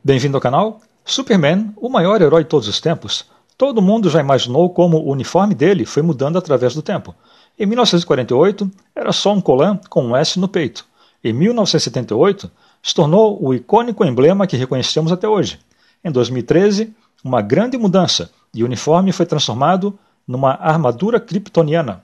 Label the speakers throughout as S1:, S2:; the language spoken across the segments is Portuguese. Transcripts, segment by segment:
S1: Bem-vindo ao canal. Superman, o maior herói de todos os tempos. Todo mundo já imaginou como o uniforme dele foi mudando através do tempo. Em 1948, era só um colã com um S no peito. Em 1978, se tornou o icônico emblema que reconhecemos até hoje. Em 2013, uma grande mudança e o uniforme foi transformado numa armadura kryptoniana.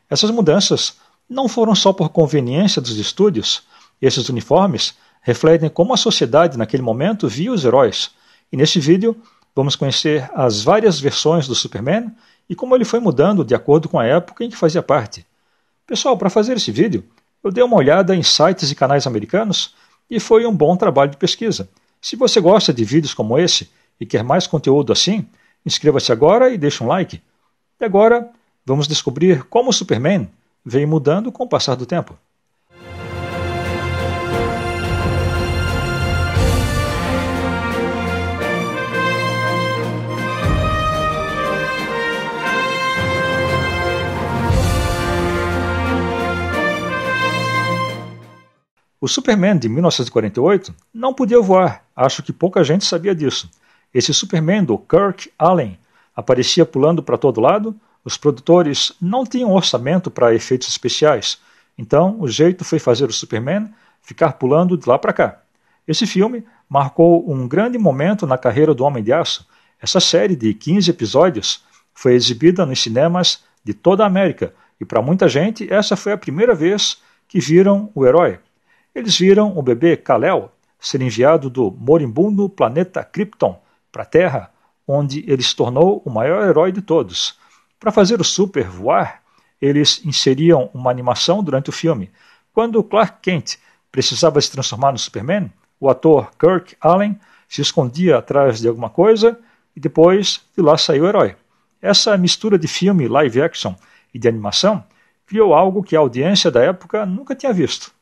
S1: Essas mudanças não foram só por conveniência dos estúdios. Esses uniformes refletem como a sociedade naquele momento via os heróis. E neste vídeo vamos conhecer as várias versões do Superman e como ele foi mudando de acordo com a época em que fazia parte. Pessoal, para fazer esse vídeo, eu dei uma olhada em sites e canais americanos e foi um bom trabalho de pesquisa. Se você gosta de vídeos como esse e quer mais conteúdo assim, inscreva-se agora e deixe um like. E agora vamos descobrir como o Superman veio mudando com o passar do tempo. O Superman de 1948 não podia voar, acho que pouca gente sabia disso. Esse Superman do Kirk Allen aparecia pulando para todo lado, os produtores não tinham orçamento para efeitos especiais, então o jeito foi fazer o Superman ficar pulando de lá para cá. Esse filme marcou um grande momento na carreira do Homem de Aço. Essa série de 15 episódios foi exibida nos cinemas de toda a América e para muita gente essa foi a primeira vez que viram o herói. Eles viram o bebê Kal-El ser enviado do moribundo planeta Krypton para a Terra, onde ele se tornou o maior herói de todos. Para fazer o Super voar, eles inseriam uma animação durante o filme. Quando Clark Kent precisava se transformar no Superman, o ator Kirk Allen se escondia atrás de alguma coisa e depois de lá saiu o herói. Essa mistura de filme live action e de animação criou algo que a audiência da época nunca tinha visto.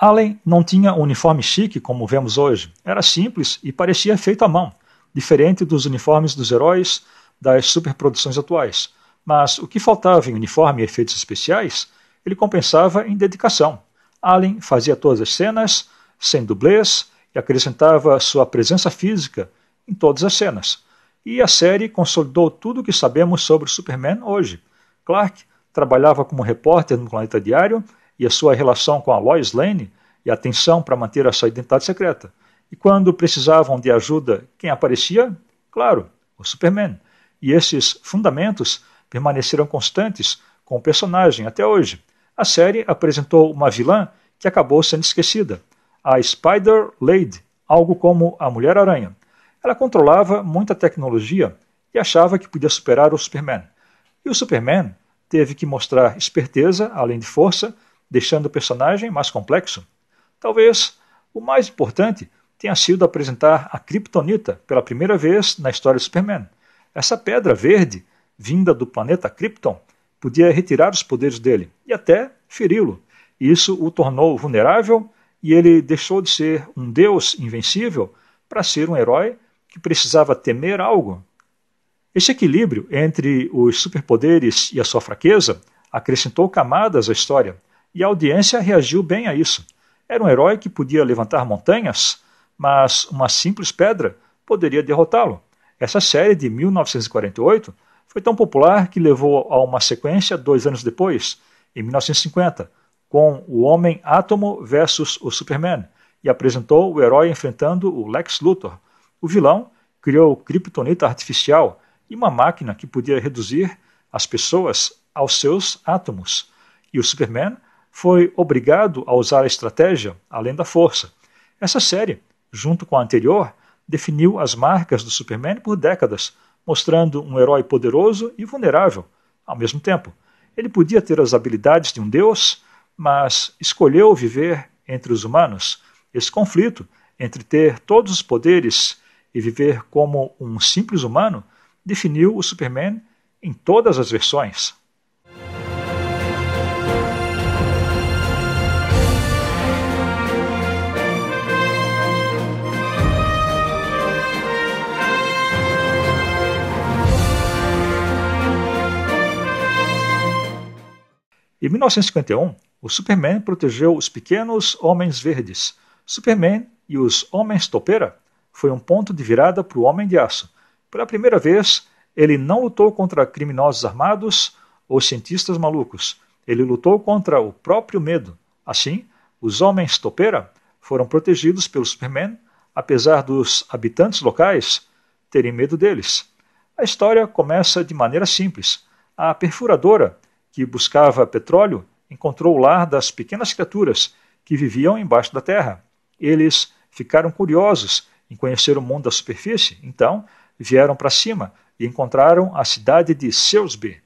S1: Allen não tinha um uniforme chique como vemos hoje. Era simples e parecia feito à mão, diferente dos uniformes dos heróis das superproduções atuais. Mas o que faltava em uniforme e efeitos especiais, ele compensava em dedicação. Allen fazia todas as cenas, sem dublês, e acrescentava sua presença física em todas as cenas. E a série consolidou tudo o que sabemos sobre o Superman hoje. Clark trabalhava como repórter no Planeta Diário, e a sua relação com a Lois Lane e a tensão para manter a sua identidade secreta. E quando precisavam de ajuda, quem aparecia? Claro, o Superman. E esses fundamentos permaneceram constantes com o personagem até hoje. A série apresentou uma vilã que acabou sendo esquecida, a Spider-Lady, algo como a Mulher-Aranha. Ela controlava muita tecnologia e achava que podia superar o Superman. E o Superman teve que mostrar esperteza, além de força, deixando o personagem mais complexo. Talvez o mais importante tenha sido apresentar a Kryptonita pela primeira vez na história do Superman. Essa pedra verde, vinda do planeta Krypton, podia retirar os poderes dele e até feri-lo. Isso o tornou vulnerável e ele deixou de ser um deus invencível para ser um herói que precisava temer algo. Esse equilíbrio entre os superpoderes e a sua fraqueza acrescentou camadas à história. E a audiência reagiu bem a isso. Era um herói que podia levantar montanhas, mas uma simples pedra poderia derrotá-lo. Essa série de 1948 foi tão popular que levou a uma sequência 2 anos depois, em 1950, com o Homem-Átomo versus o Superman, e apresentou o herói enfrentando o Lex Luthor. O vilão criou kryptonita artificial e uma máquina que podia reduzir as pessoas aos seus átomos. E o Superman foi obrigado a usar a estratégia além da força. Essa série, junto com a anterior, definiu as marcas do Superman por décadas, mostrando um herói poderoso e vulnerável ao mesmo tempo. Ele podia ter as habilidades de um deus, mas escolheu viver entre os humanos. Esse conflito entre ter todos os poderes e viver como um simples humano definiu o Superman em todas as versões. Em 1951, o Superman protegeu os pequenos homens verdes. Superman e os Homens Topeira foi um ponto de virada para o Homem de Aço. Pela primeira vez, ele não lutou contra criminosos armados ou cientistas malucos. Ele lutou contra o próprio medo. Assim, os homens topeira foram protegidos pelo Superman, apesar dos habitantes locais terem medo deles. A história começa de maneira simples. A perfuradora, que buscava petróleo, encontrou o lar das pequenas criaturas que viviam embaixo da terra. Eles ficaram curiosos em conhecer o mundo da superfície, então vieram para cima e encontraram a cidade de Salisbury.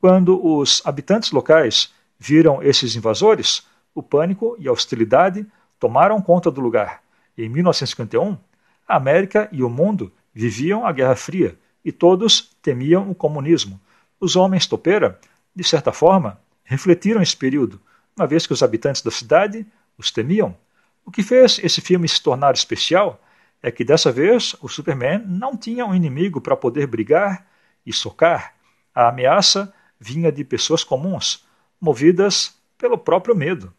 S1: Quando os habitantes locais viram esses invasores, o pânico e a hostilidade tomaram conta do lugar. Em 1951, a América e o mundo viviam a Guerra Fria e todos temiam o comunismo. Os homens topeira, de certa forma, refletiram esse período, uma vez que os habitantes da cidade os temiam. O que fez esse filme se tornar especial é que dessa vez o Superman não tinha um inimigo para poder brigar e socar. A ameaça vinha de pessoas comuns, movidas pelo próprio medo.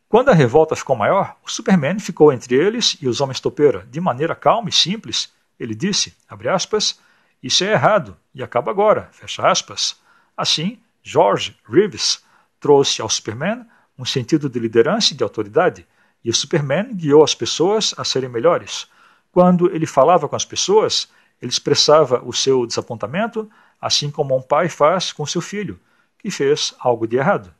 S1: Quando a revolta ficou maior, o Superman ficou entre eles e os homens topeira. De maneira calma e simples, ele disse, abre aspas, isso é errado e acaba agora, fecha aspas. Assim, George Reeves trouxe ao Superman um sentido de liderança e de autoridade, e o Superman guiou as pessoas a serem melhores. Quando ele falava com as pessoas, ele expressava o seu desapontamento, assim como um pai faz com seu filho, que fez algo de errado.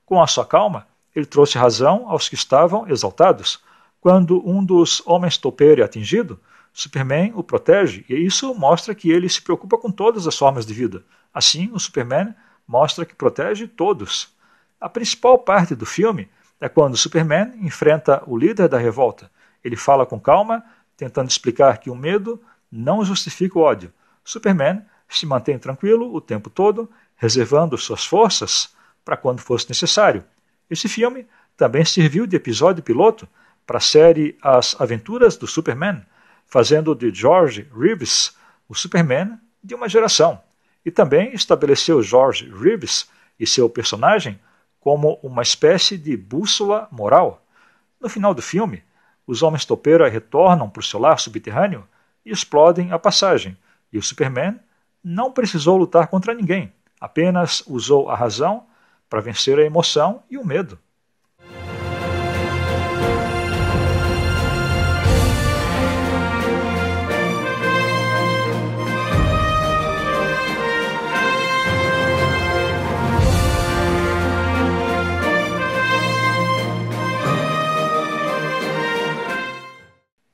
S1: Com a sua calma, ele trouxe razão aos que estavam exaltados. Quando um dos homens topeira é atingido, Superman o protege, e isso mostra que ele se preocupa com todas as formas de vida. Assim, o Superman mostra que protege todos. A principal parte do filme é quando Superman enfrenta o líder da revolta. Ele fala com calma, tentando explicar que o medo não justifica o ódio. Superman se mantém tranquilo o tempo todo, reservando suas forças para quando fosse necessário. Esse filme também serviu de episódio piloto para a série As Aventuras do Superman, fazendo de George Reeves o Superman de uma geração. E também estabeleceu George Reeves e seu personagem como uma espécie de bússola moral. No final do filme, os homens topeira retornam para o seu lar subterrâneo e explodem a passagem, e o Superman não precisou lutar contra ninguém, apenas usou a razão para vencer a emoção e o medo.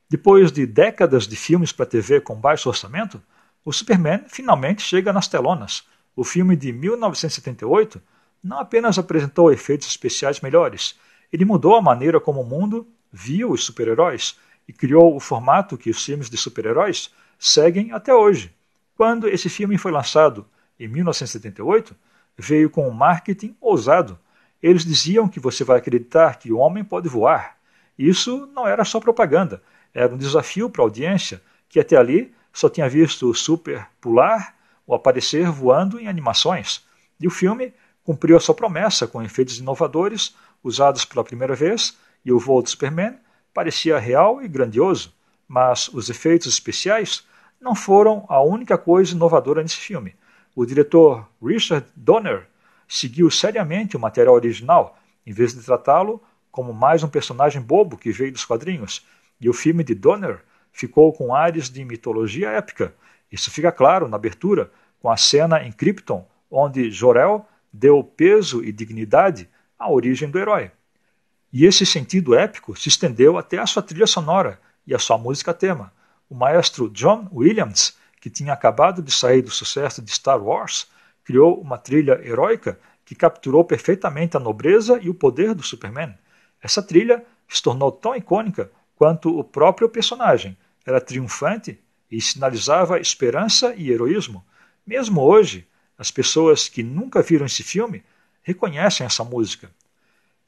S1: Depois de décadas de filmes para TV com baixo orçamento, o Superman finalmente chega nas telonas. O filme de 1978 não apenas apresentou efeitos especiais melhores, ele mudou a maneira como o mundo via os super-heróis e criou o formato que os filmes de super-heróis seguem até hoje. Quando esse filme foi lançado em 1978, veio com um marketing ousado. Eles diziam que você vai acreditar que o homem pode voar. Isso não era só propaganda, era um desafio para a audiência, que até ali só tinha visto o Super pular ou aparecer voando em animações. E o filme cumpriu a sua promessa com efeitos inovadores usados pela primeira vez, e o voo do Superman parecia real e grandioso. Mas os efeitos especiais não foram a única coisa inovadora nesse filme. O diretor Richard Donner seguiu seriamente o material original, em vez de tratá-lo como mais um personagem bobo que veio dos quadrinhos. E o filme de Donner ficou com ares de mitologia épica. Isso fica claro na abertura, com a cena em Krypton, onde Jor-El deu peso e dignidade à origem do herói. E esse sentido épico se estendeu até a sua trilha sonora e a sua música tema. O maestro John Williams, que tinha acabado de sair do sucesso de Star Wars, criou uma trilha heróica que capturou perfeitamente a nobreza e o poder do Superman. Essa trilha se tornou tão icônica quanto o próprio personagem. Era triunfante e sinalizava esperança e heroísmo. Mesmo hoje, as pessoas que nunca viram esse filme reconhecem essa música.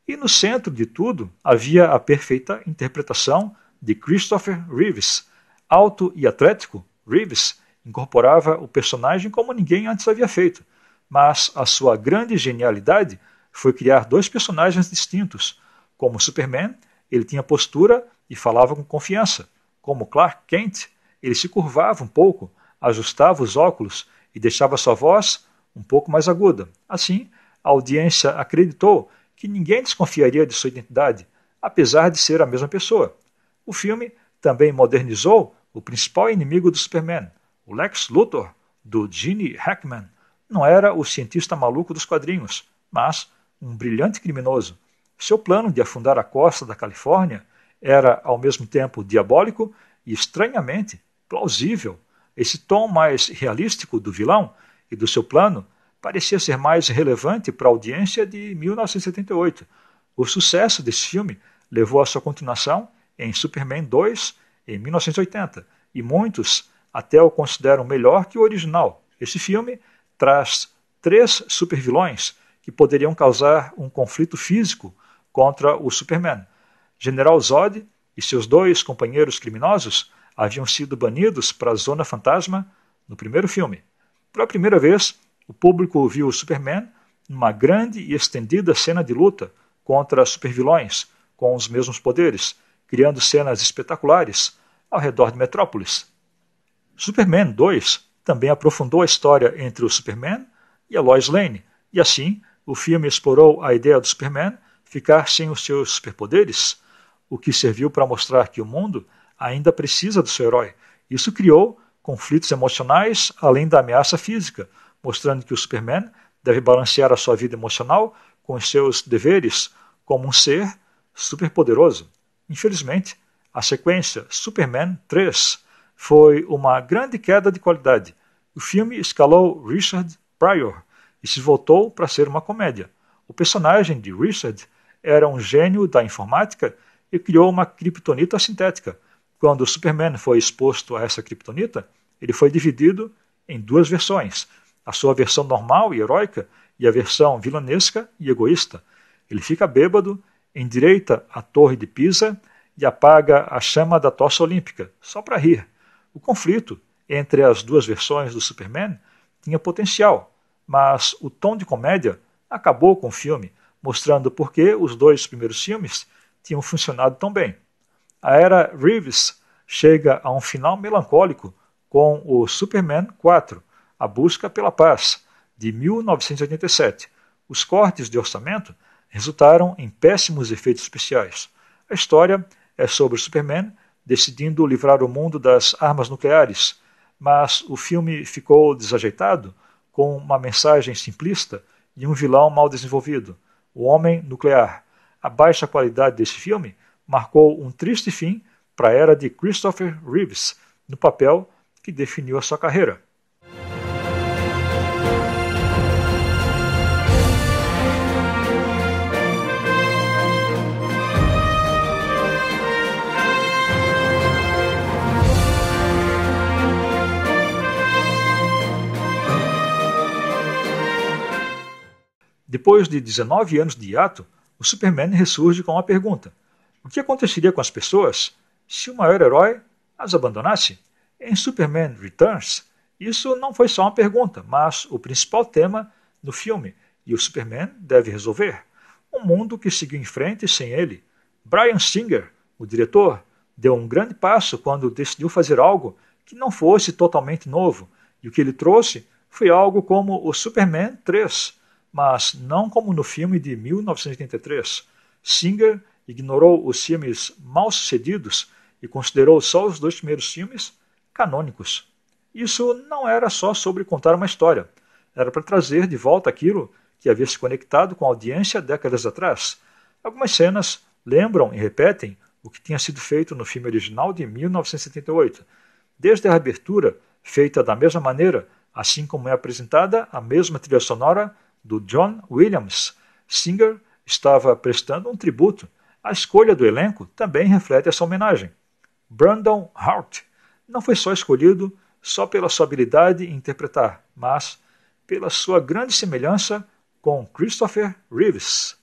S1: E no centro de tudo havia a perfeita interpretação de Christopher Reeves. Alto e atlético, Reeves incorporava o personagem como ninguém antes havia feito, mas a sua grande genialidade foi criar dois personagens distintos. Como Superman, ele tinha postura e falava com confiança. como Clark Kent, ele se curvava um pouco, ajustava os óculos e deixava sua voz um pouco mais aguda. Assim, a audiência acreditou que ninguém desconfiaria de sua identidade, apesar de ser a mesma pessoa. O filme também modernizou o principal inimigo do Superman, o Lex Luthor, do Gene Hackman. Não era o cientista maluco dos quadrinhos, mas um brilhante criminoso. Seu plano de afundar a costa da Califórnia era ao mesmo tempo diabólico e estranhamente plausível. Esse tom mais realístico do vilão e do seu plano parecia ser mais relevante para a audiência de 1978. O sucesso desse filme levou à sua continuação em Superman 2, em 1980, e muitos até o consideram melhor que o original. Esse filme traz 3 supervilões que poderiam causar um conflito físico contra o Superman. General Zod e seus 2 companheiros criminosos haviam sido banidos para a Zona Fantasma no primeiro filme. Pela primeira vez, o público viu o Superman numa grande e estendida cena de luta contra supervilões com os mesmos poderes, criando cenas espetaculares ao redor de Metrópolis. Superman 2 também aprofundou a história entre o Superman e a Lois Lane, e assim o filme explorou a ideia do Superman ficar sem os seus superpoderes, o que serviu para mostrar que o mundo ainda precisa do seu herói. Isso criou conflitos emocionais além da ameaça física, mostrando que o Superman deve balancear a sua vida emocional com os seus deveres como um ser superpoderoso. Infelizmente, a sequência Superman 3 foi uma grande queda de qualidade. O filme escalou Richard Pryor e se voltou para ser uma comédia. O personagem de Richard era um gênio da informática e criou uma criptonita sintética. Quando o Superman foi exposto a essa criptonita, ele foi dividido em 2 versões, a sua versão normal e heróica e a versão vilanesca e egoísta. Ele fica bêbado, endireita a torre de Pisa e apaga a chama da tocha olímpica, só para rir. O conflito entre as 2 versões do Superman tinha potencial, mas o tom de comédia acabou com o filme, mostrando por que os 2 primeiros filmes tinham funcionado tão bem. A era Reeves chega a um final melancólico com o Superman 4, A Busca pela Paz, de 1987. Os cortes de orçamento resultaram em péssimos efeitos especiais. A história é sobre o Superman decidindo livrar o mundo das armas nucleares, mas o filme ficou desajeitado com uma mensagem simplista e um vilão mal desenvolvido, o Homem Nuclear. A baixa qualidade desse filme marcou um triste fim para a era de Christopher Reeves, no papel que definiu a sua carreira. Depois de 19 anos de hiato, o Superman ressurge com uma pergunta: o que aconteceria com as pessoas se o maior herói as abandonasse? Em Superman Returns, isso não foi só uma pergunta, mas o principal tema no filme, e o Superman deve resolver. Um mundo que seguiu em frente sem ele. Bryan Singer, o diretor, deu um grande passo quando decidiu fazer algo que não fosse totalmente novo, e o que ele trouxe foi algo como o Superman 3, mas não como no filme de 1983. Singer ignorou os filmes mal-sucedidos e considerou só os 2 primeiros filmes canônicos. Isso não era só sobre contar uma história, era para trazer de volta aquilo que havia se conectado com a audiência décadas atrás. Algumas cenas lembram e repetem o que tinha sido feito no filme original de 1978. Desde a abertura, feita da mesma maneira, assim como é apresentada a mesma trilha sonora do John Williams, Singer estava prestando um tributo. A escolha do elenco também reflete essa homenagem. Brandon Hart não foi só escolhido só pela sua habilidade em interpretar, mas pela sua grande semelhança com Christopher Reeves.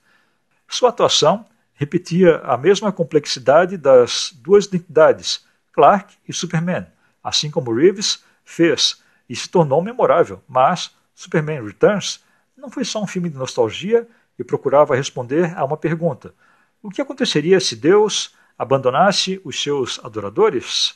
S1: Sua atuação repetia a mesma complexidade das 2 identidades, Clark e Superman, assim como Reeves fez, e se tornou memorável, mas Superman Returns não foi só um filme de nostalgia e procurava responder a uma pergunta: o que aconteceria se Deus abandonasse os seus adoradores?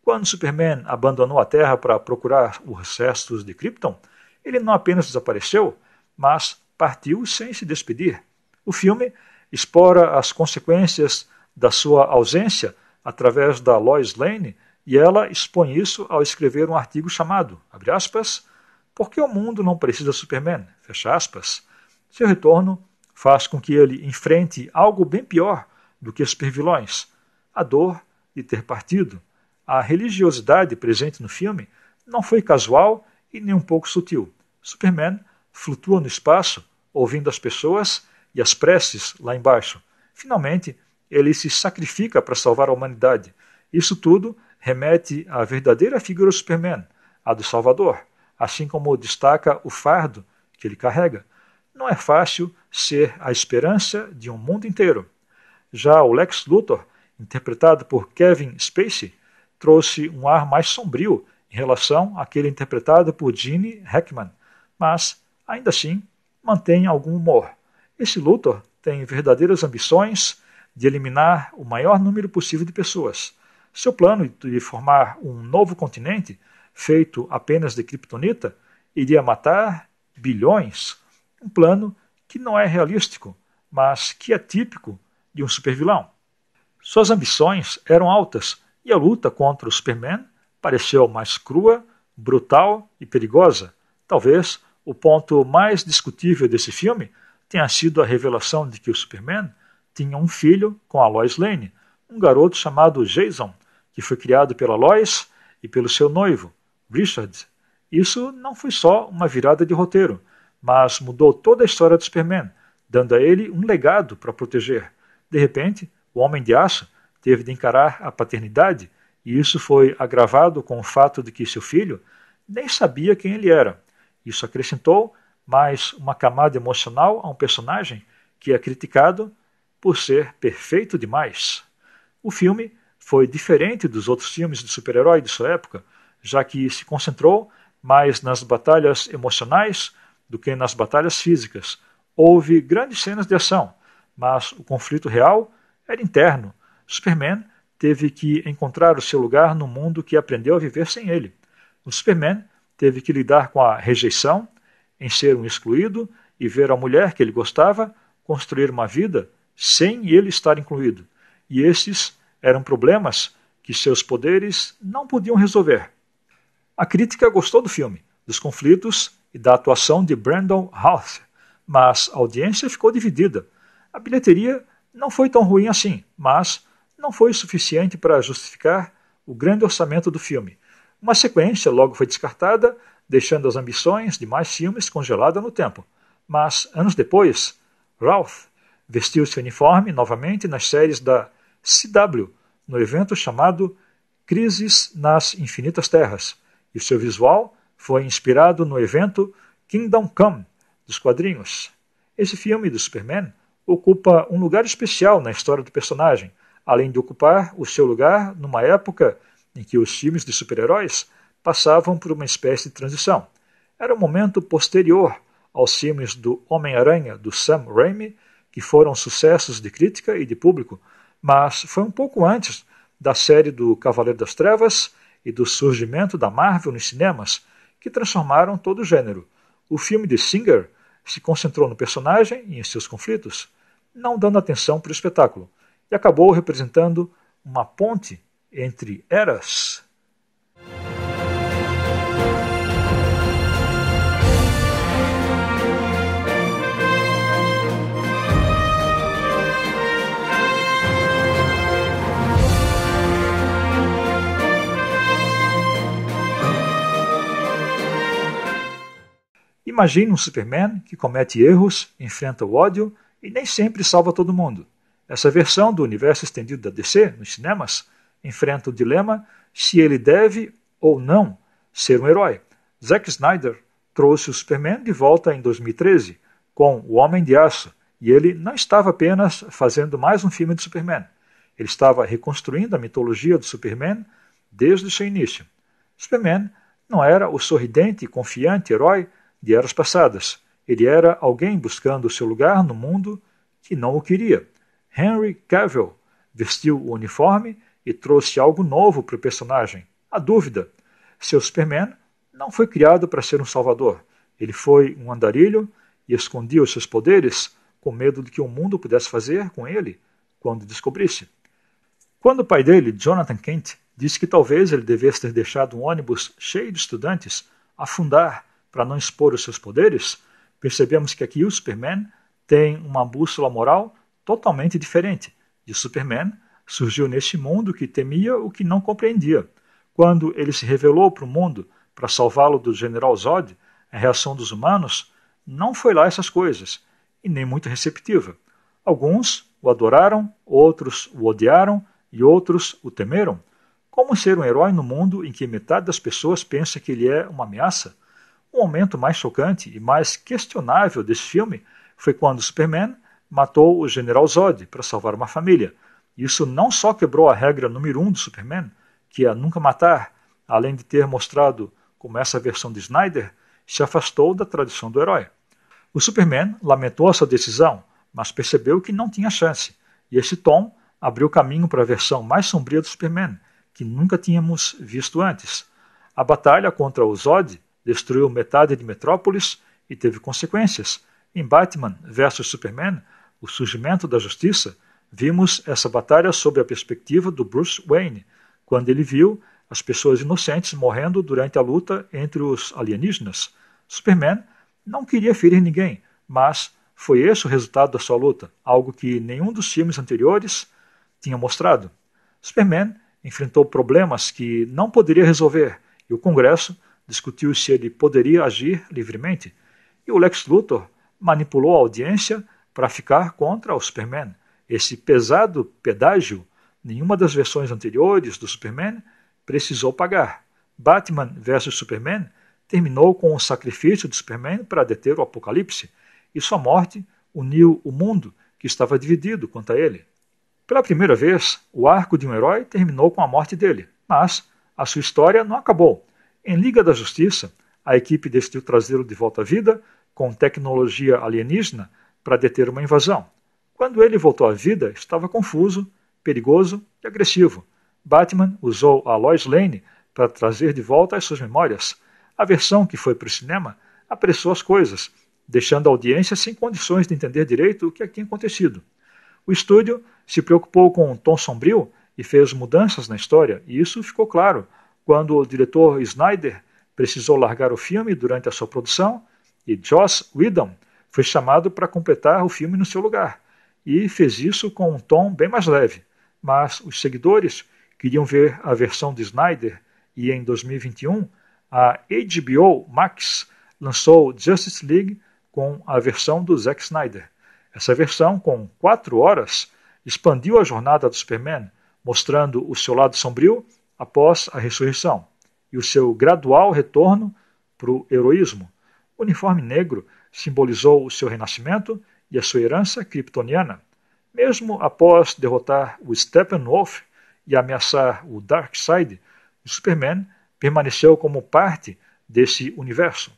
S1: Quando Superman abandonou a Terra para procurar os restos de Krypton, ele não apenas desapareceu, mas partiu sem se despedir. O filme explora as consequências da sua ausência através da Lois Lane e ela expõe isso ao escrever um artigo chamado, abre aspas, Por que o mundo não precisa de Superman? Fecha aspas. Seu retorno faz com que ele enfrente algo bem pior do que supervilões, a dor de ter partido. A religiosidade presente no filme não foi casual e nem um pouco sutil. Superman flutua no espaço, ouvindo as pessoas e as preces lá embaixo. Finalmente, ele se sacrifica para salvar a humanidade. Isso tudo remete à verdadeira figura do Superman, a do Salvador, assim como destaca o fardo que ele carrega. Não é fácil ser a esperança de um mundo inteiro. Já o Lex Luthor, interpretado por Kevin Spacey, trouxe um ar mais sombrio em relação àquele interpretado por Gene Hackman, mas, ainda assim, mantém algum humor. Esse Luthor tem verdadeiras ambições de eliminar o maior número possível de pessoas. Seu plano de formar um novo continente, feito apenas de kryptonita, iria matar bilhões. Um plano que não é realístico, mas que é típico de um supervilão. Suas ambições eram altas e a luta contra o Superman pareceu mais crua, brutal e perigosa. Talvez o ponto mais discutível desse filme tenha sido a revelação de que o Superman tinha um filho com a Lois Lane, um garoto chamado Jason, que foi criado pela Lois e pelo seu noivo, Richard. Isso não foi só uma virada de roteiro, mas mudou toda a história do Superman, dando a ele um legado para proteger. De repente, o Homem de Aço teve de encarar a paternidade, e isso foi agravado com o fato de que seu filho nem sabia quem ele era. Isso acrescentou mais uma camada emocional a um personagem que é criticado por ser perfeito demais. O filme foi diferente dos outros filmes de super-herói de sua época, já que se concentrou mais nas batalhas emocionais do que nas batalhas físicas. Houve grandes cenas de ação, mas o conflito real era interno. Superman teve que encontrar o seu lugar no mundo que aprendeu a viver sem ele. O Superman teve que lidar com a rejeição, em ser um excluído e ver a mulher que ele gostava construir uma vida sem ele estar incluído. E esses eram problemas que seus poderes não podiam resolver. A crítica gostou do filme, dos conflitos e da atuação de Brandon Routh, mas a audiência ficou dividida. A bilheteria não foi tão ruim assim, mas não foi suficiente para justificar o grande orçamento do filme. Uma sequência logo foi descartada, deixando as ambições de mais filmes congeladas no tempo. Mas, anos depois, Routh vestiu seu uniforme novamente nas séries da CW, no evento chamado Crises nas Infinitas Terras, e seu visual foi inspirado no evento Kingdom Come, dos quadrinhos. Esse filme do Superman ocupa um lugar especial na história do personagem, além de ocupar o seu lugar numa época em que os filmes de super-heróis passavam por uma espécie de transição. Era um momento posterior aos filmes do Homem-Aranha, do Sam Raimi, que foram sucessos de crítica e de público, mas foi um pouco antes da série do Cavaleiro das Trevas e do surgimento da Marvel nos cinemas, que transformaram todo o gênero. O filme de Singer se concentrou no personagem e em seus conflitos, não dando atenção para o espetáculo, e acabou representando uma ponte entre eras. Imagine um Superman que comete erros, enfrenta o ódio e nem sempre salva todo mundo. Essa versão do universo estendido da DC, nos cinemas, enfrenta o dilema se ele deve ou não ser um herói. Zack Snyder trouxe o Superman de volta em 2013, com O Homem de Aço, e ele não estava apenas fazendo mais um filme de Superman. Ele estava reconstruindo a mitologia do Superman desde o seu início. Superman não era o sorridente e confiante herói de eras passadas. Ele era alguém buscando o seu lugar no mundo que não o queria. Henry Cavill vestiu o uniforme e trouxe algo novo para o personagem, a dúvida. Seu Superman não foi criado para ser um salvador. Ele foi um andarilho e escondia os seus poderes com medo de que o mundo pudesse fazer com ele quando descobrisse. Quando o pai dele, Jonathan Kent, disse que talvez ele devesse ter deixado um ônibus cheio de estudantes afundar para não expor os seus poderes, percebemos que aqui o Superman tem uma bússola moral totalmente diferente. De Superman surgiu neste mundo que temia o que não compreendia. Quando ele se revelou para o mundo para salvá-lo do General Zod, a reação dos humanos não foi lá essas coisas, e nem muito receptiva. Alguns o adoraram, outros o odiaram e outros o temeram. Como ser um herói no mundo em que metade das pessoas pensa que ele é uma ameaça? O momento mais chocante e mais questionável desse filme foi quando Superman matou o General Zod para salvar uma família. Isso não só quebrou a regra número 1 do Superman, que é nunca matar, além de ter mostrado como essa versão de Snyder se afastou da tradição do herói. O Superman lamentou a sua decisão, mas percebeu que não tinha chance, e esse tom abriu caminho para a versão mais sombria do Superman, que nunca tínhamos visto antes. A batalha contra o Zod destruiu metade de Metrópolis e teve consequências. Em Batman vs Superman, o surgimento da justiça, vimos essa batalha sob a perspectiva do Bruce Wayne, quando ele viu as pessoas inocentes morrendo durante a luta entre os alienígenas. Superman não queria ferir ninguém, mas foi esse o resultado da sua luta, algo que nenhum dos filmes anteriores tinha mostrado. Superman enfrentou problemas que não poderia resolver e o Congresso discutiu se ele poderia agir livremente. E o Lex Luthor manipulou a audiência para ficar contra o Superman. Esse pesado pedágio, nenhuma das versões anteriores do Superman precisou pagar. Batman vs Superman terminou com o sacrifício de Superman para deter o apocalipse, e sua morte uniu o mundo que estava dividido quanto a ele. Pela primeira vez, o arco de um herói terminou com a morte dele, mas a sua história não acabou. Em Liga da Justiça, a equipe decidiu trazê-lo de volta à vida com tecnologia alienígena para deter uma invasão. Quando ele voltou à vida, estava confuso, perigoso e agressivo. Batman usou a Lois Lane para trazer de volta as suas memórias. A versão que foi para o cinema apressou as coisas, deixando a audiência sem condições de entender direito o que tinha acontecido. O estúdio se preocupou com um tom sombrio e fez mudanças na história, e isso ficou claro quando o diretor Snyder precisou largar o filme durante a sua produção e Joss Whedon foi chamado para completar o filme no seu lugar, e fez isso com um tom bem mais leve. Mas os seguidores queriam ver a versão de Snyder e em 2021 a HBO Max lançou Justice League com a versão do Zack Snyder. Essa versão, com 4 horas, expandiu a jornada do Superman, mostrando o seu lado sombrio após a ressurreição e o seu gradual retorno para o heroísmo. O uniforme negro simbolizou o seu renascimento e a sua herança kryptoniana. Mesmo após derrotar o Steppenwolf e ameaçar o Darkseid, o Superman permaneceu como parte desse universo.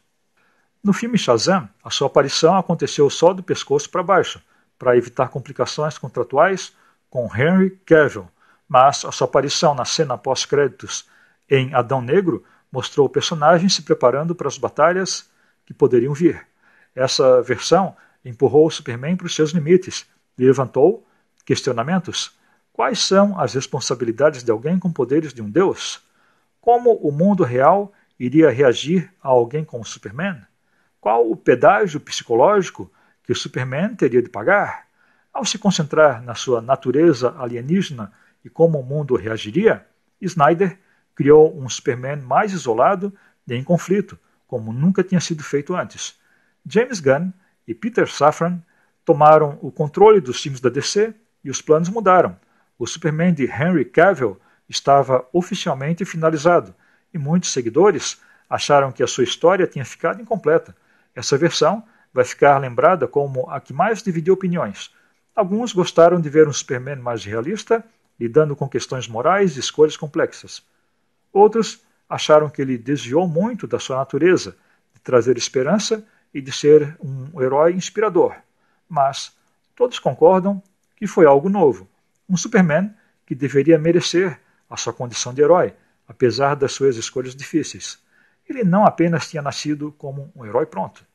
S1: No filme Shazam, a sua aparição aconteceu só do pescoço para baixo, para evitar complicações contratuais com Henry Cavill, mas a sua aparição na cena pós-créditos em Adão Negro mostrou o personagem se preparando para as batalhas que poderiam vir. Essa versão empurrou o Superman para os seus limites e levantou questionamentos. Quais são as responsabilidades de alguém com poderes de um deus? Como o mundo real iria reagir a alguém como Superman? Qual o pedágio psicológico que o Superman teria de pagar? Ao se concentrar na sua natureza alienígena e como o mundo reagiria, Snyder criou um Superman mais isolado e em conflito, como nunca tinha sido feito antes. James Gunn e Peter Safran tomaram o controle dos filmes da DC e os planos mudaram. O Superman de Henry Cavill estava oficialmente finalizado e muitos seguidores acharam que a sua história tinha ficado incompleta. Essa versão vai ficar lembrada como a que mais dividiu opiniões. Alguns gostaram de ver um Superman mais realista, lidando com questões morais e escolhas complexas. Outros acharam que ele desviou muito da sua natureza, de trazer esperança e de ser um herói inspirador. Mas todos concordam que foi algo novo. Um Superman que deveria merecer a sua condição de herói, apesar das suas escolhas difíceis. Ele não apenas tinha nascido como um herói pronto.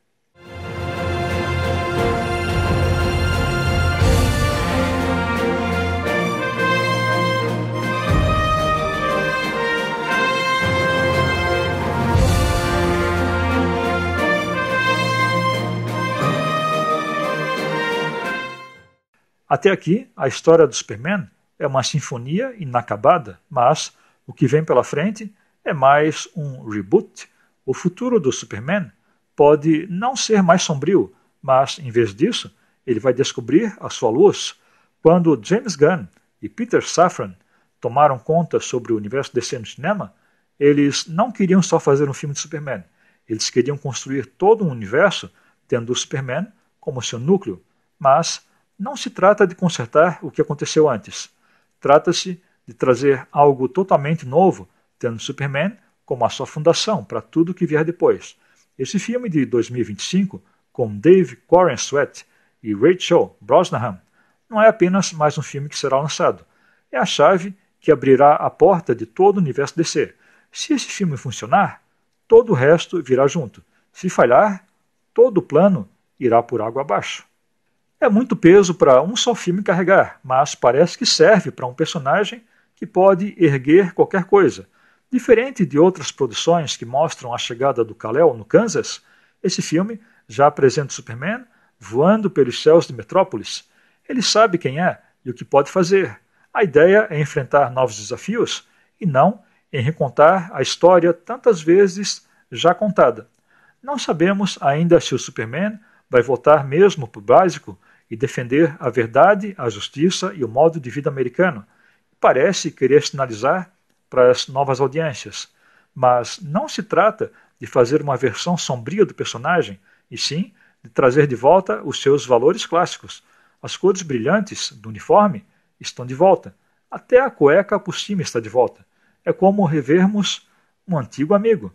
S1: Até aqui, a história do Superman é uma sinfonia inacabada, mas o que vem pela frente é mais um reboot. O futuro do Superman pode não ser mais sombrio, mas, em vez disso, ele vai descobrir a sua luz. Quando James Gunn e Peter Safran tomaram conta sobre o universo DC no cinema, eles não queriam só fazer um filme de Superman. Eles queriam construir todo um universo tendo o Superman como seu núcleo, mas não se trata de consertar o que aconteceu antes. Trata-se de trazer algo totalmente novo, tendo Superman como a sua fundação para tudo que vier depois. Esse filme de 2025, com Dave Corenswet e Rachel Brosnahan, não é apenas mais um filme que será lançado. É a chave que abrirá a porta de todo o universo DC. Se esse filme funcionar, todo o resto virá junto. Se falhar, todo o plano irá por água abaixo. É muito peso para um só filme carregar, mas parece que serve para um personagem que pode erguer qualquer coisa. Diferente de outras produções que mostram a chegada do Kal-El no Kansas, esse filme já apresenta o Superman voando pelos céus de Metrópolis. Ele sabe quem é e o que pode fazer. A ideia é enfrentar novos desafios e não em recontar a história tantas vezes já contada. Não sabemos ainda se o Superman vai voltar mesmo para o básico e defender a verdade, a justiça e o modo de vida americano. Parece querer sinalizar para as novas audiências, mas não se trata de fazer uma versão sombria do personagem, e sim de trazer de volta os seus valores clássicos. As cores brilhantes do uniforme estão de volta, até a cueca por cima está de volta. É como revermos um antigo amigo.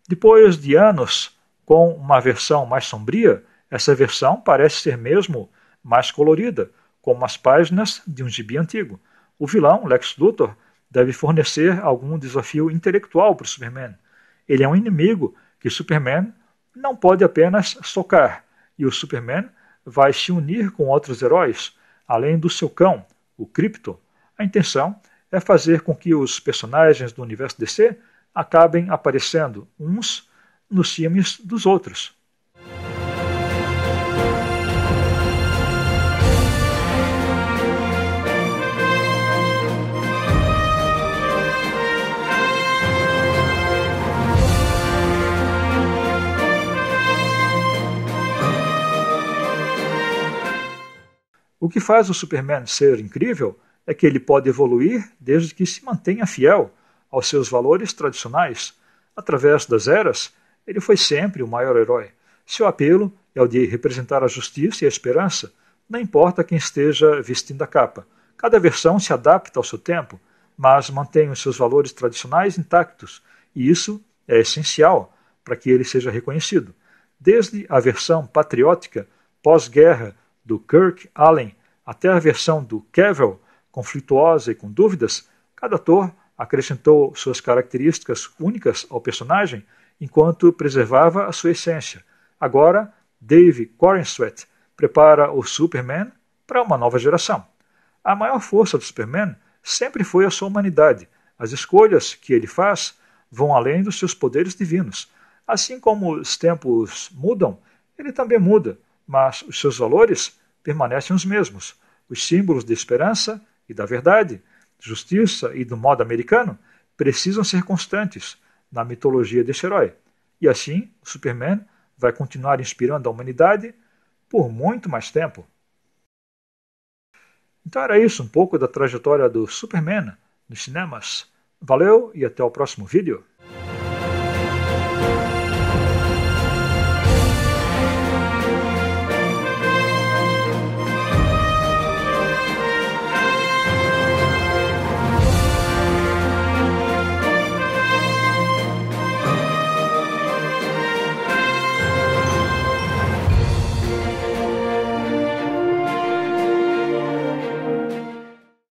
S1: Depois de anos com uma versão mais sombria, essa versão parece ser mesmo mais colorida, como as páginas de um gibi antigo. O vilão, Lex Luthor, deve fornecer algum desafio intelectual para o Superman. Ele é um inimigo que Superman não pode apenas socar, e o Superman vai se unir com outros heróis, além do seu cão, o Krypto. A intenção é fazer com que os personagens do universo DC acabem aparecendo uns nos filmes dos outros. O que faz o Superman ser incrível é que ele pode evoluir desde que se mantenha fiel aos seus valores tradicionais. Através das eras, ele foi sempre o maior herói. Seu apelo é o de representar a justiça e a esperança, não importa quem esteja vestindo a capa. Cada versão se adapta ao seu tempo, mas mantém os seus valores tradicionais intactos, e isso é essencial para que ele seja reconhecido. Desde a versão patriótica, pós-guerra, do Kirk Allen até a versão do Cavill, conflituosa e com dúvidas, cada ator acrescentou suas características únicas ao personagem enquanto preservava a sua essência. Agora, Dave Corenswet prepara o Superman para uma nova geração. A maior força do Superman sempre foi a sua humanidade. As escolhas que ele faz vão além dos seus poderes divinos. Assim como os tempos mudam, ele também muda, mas os seus valores permanecem os mesmos. Os símbolos de esperança e da verdade, de justiça e do modo americano precisam ser constantes na mitologia desse herói. E assim, o Superman vai continuar inspirando a humanidade por muito mais tempo. Então era isso, um pouco da trajetória do Superman nos cinemas. Valeu e até o próximo vídeo.